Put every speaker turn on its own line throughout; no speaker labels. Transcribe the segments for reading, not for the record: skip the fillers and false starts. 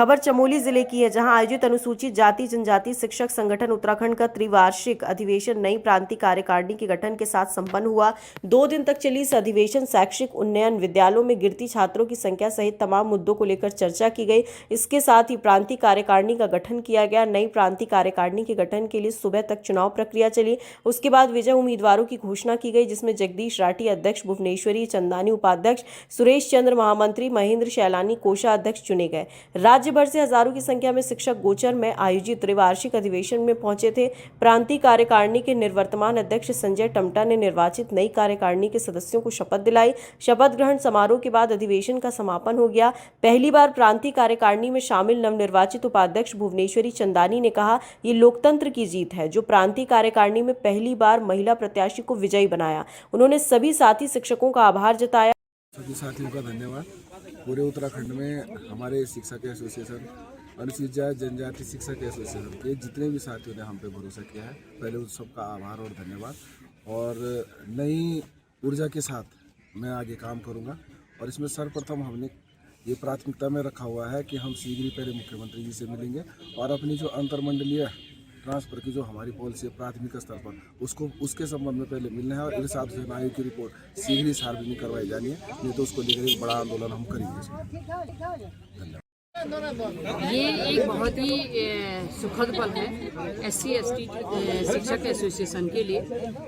खबर चमोली जिले की है, जहां आयोजित अनुसूचित जाति जनजाति शिक्षक संगठन उत्तराखंड का त्रिवार्षिक अधिवेशन नई प्रांतीय कार्यकारिणी के गठन के साथ संपन्न हुआ। 2 दिन तक चली इस अधिवेशन शैक्षिक उन्नयन, विद्यालयों में गिरती छात्रों की संख्या सहित तमाम मुद्दों को लेकर चर्चा की गई। इसके साथ ही प्रांतीय कार्यकारिणी का गठन किया गया। नई प्रांतीय कार्यकारिणी के गठन के लिए सुबह तक चुनाव प्रक्रिया चली। उसके बाद विजय उम्मीदवारों की घोषणा की गई, जिसमें जगदीश राठी अध्यक्ष, भुवनेश्वरी चंदानी उपाध्यक्ष, सुरेश चंद्र महामंत्री, महेंद्र शैलानी कोषाध्यक्ष चुने गए। राज्य भर से हजारों की संख्या में शिक्षक गोचर में आयोजित त्रिवार्षिक अधिवेशन में पहुंचे थे। प्रांतीय कार्यकारिणी के निर्वर्तमान अध्यक्ष संजय टमटा ने निर्वाचित नई कार्यकारिणी के सदस्यों को शपथ दिलाई। शपथ ग्रहण समारोह के बाद अधिवेशन का समापन हो गया। पहली बार प्रांतीय कार्यकारिणी में शामिल नवनिर्वाचित उपाध्यक्ष भुवनेश्वरी चंदानी ने कहा, ये लोकतंत्र की जीत है जो प्रांतीय कार्यकारिणी में पहली बार महिला प्रत्याशी को विजयी बनाया। उन्होंने सभी साथी शिक्षकों का आभार जताया।
सभी साथियों का धन्यवाद। पूरे उत्तराखंड में हमारे शिक्षक एसोसिएशन, अनुसूचित जाति जनजाति शिक्षक एसोसिएशन के जितने भी साथियों ने हम पे भरोसा किया है, पहले उस सबका आभार और धन्यवाद। और नई ऊर्जा के साथ मैं आगे काम करूंगा। और इसमें सर्वप्रथम हमने ये प्राथमिकता में रखा हुआ है कि हम शीघ्र ही पहले मुख्यमंत्री जी से मिलेंगे और अपनी जो अंतरमंडलीय ट्रांसफर की जो हमारी पॉलिसी है प्राथमिक स्तर पर, उसके संबंध में पहले मिलना है और इरशाद हुसैन आयोग की रिपोर्ट शीघ्र ही सार्वजनिक करवाई जानी है। नहीं तो उसको लेकर एक बड़ा आंदोलन हम करेंगे। धन्यवाद।
ये एक बहुत ही सुखद पल है SC/ST शिक्षक एसोसिएशन के लिए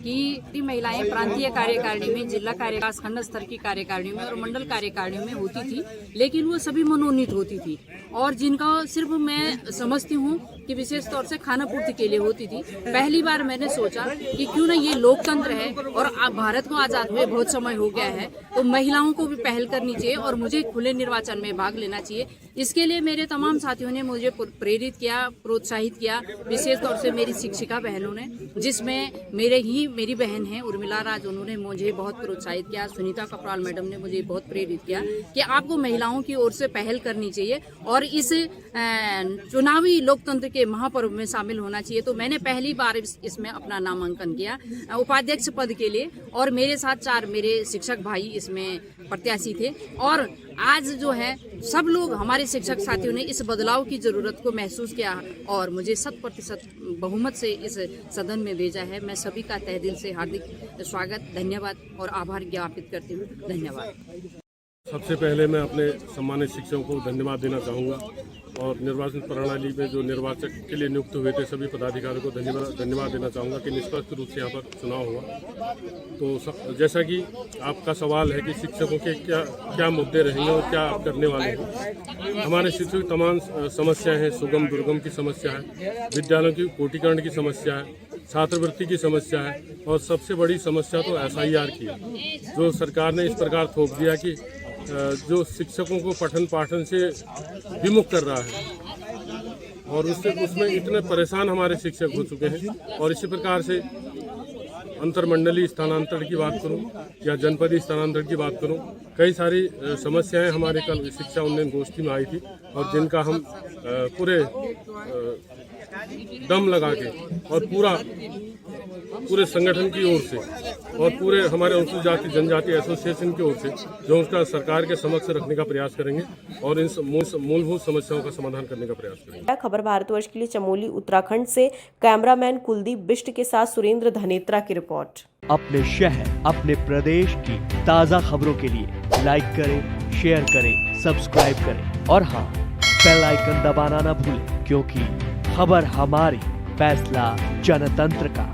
कि महिलाएं प्रांतीय कार्यकारिणी में, जिला कार्यकाल खंड स्तर की कार्यकारिणी में और मंडल कार्यकारिणी में होती थी, लेकिन वो सभी मनोनीत होती थी और जिनका सिर्फ मैं समझती हूँ कि विशेष तौर से खाना पूर्ति के लिए होती थी। पहली बार मैंने सोचा कि क्यों ना, ये लोकतंत्र है और भारत को आज़ाद हुए बहुत समय हो गया है, तो महिलाओं को भी पहल करनी चाहिए और मुझे खुले निर्वाचन में भाग लेना चाहिए। इसके लिए मेरे तमाम साथियों ने मुझे प्रेरित किया, प्रोत्साहित किया, विशेष तौर से मेरी शिक्षिका बहनों ने, जिसमें मेरी बहन है उर्मिला राज, उन्होंने मुझे बहुत प्रोत्साहित किया। सुनीता कपराल मैडम ने मुझे बहुत प्रेरित किया कि आपको महिलाओं की ओर से पहल करनी चाहिए और इस चुनावी लोकतंत्र के महापर्व में शामिल होना चाहिए। तो मैंने पहली बार इसमें अपना नामांकन किया उपाध्यक्ष पद के लिए और मेरे साथ 4 मेरे शिक्षक भाई इसमें प्रत्याशी थे। और आज जो है सब लोग, हमारे शिक्षक साथियों ने इस बदलाव की जरूरत को महसूस किया और मुझे 100% बहुमत से इस सदन में भेजा है। मैं सभी का तहे दिल से हार्दिक स्वागत, धन्यवाद और आभार ज्ञापित करती हूँ। धन्यवाद।
सबसे पहले मैं अपने सम्मानित शिक्षकों को धन्यवाद देना चाहूँगा और निर्वाचन प्रणाली में जो निर्वाचक के लिए नियुक्त हुए थे सभी पदाधिकारियों को धन्यवाद देना चाहूँगा कि निष्पक्ष रूप से यहाँ पर चुनाव हुआ। तो जैसा कि आपका सवाल है कि शिक्षकों के क्या मुद्दे रहेंगे और क्या आप करने वाले हैं। हमारे शिक्षकों की तमाम समस्याएं हैं। सुगम दुर्गम की समस्या है, विद्यालयों की कोटीकरण की समस्या है, छात्रवृत्ति की समस्या है और सबसे बड़ी समस्या तो SIR की है, जो सरकार ने इस प्रकार थोप दिया कि जो शिक्षकों को पठन पाठन से विमुख कर रहा है और उसमें इतने परेशान हमारे शिक्षक हो चुके हैं। और इसी प्रकार से अंतरमंडलीय स्थानांतरण की बात करूं या जनपदीय स्थानांतरण की बात करूं, कई सारी समस्याएं हमारे कल शिक्षा उन्नयन गोष्ठी में आई थी और जिनका हम पूरे दम लगा के और पूरे संगठन की ओर से और पूरे हमारे अनुसूचित जाति जनजाति एसोसिएशन की ओर से जो उसका सरकार के समक्ष रखने का प्रयास करेंगे और इन मूलभूत समस्याओं का समाधान करने का प्रयास करेंगे।
खबर भारतवर्ष के लिए चमोली उत्तराखंड से कैमरामैन कुलदीप बिष्ट के साथ सुरेंद्र धनेत्रा की रिपोर्ट।
अपने शहर, अपने प्रदेश की ताज़ा खबरों के लिए लाइक करें, शेयर करें, सब्सक्राइब करें और हाँ, बेल आइकन दबाना ना भूलें, क्योंकि खबर हमारी, फैसला जनतंत्र का।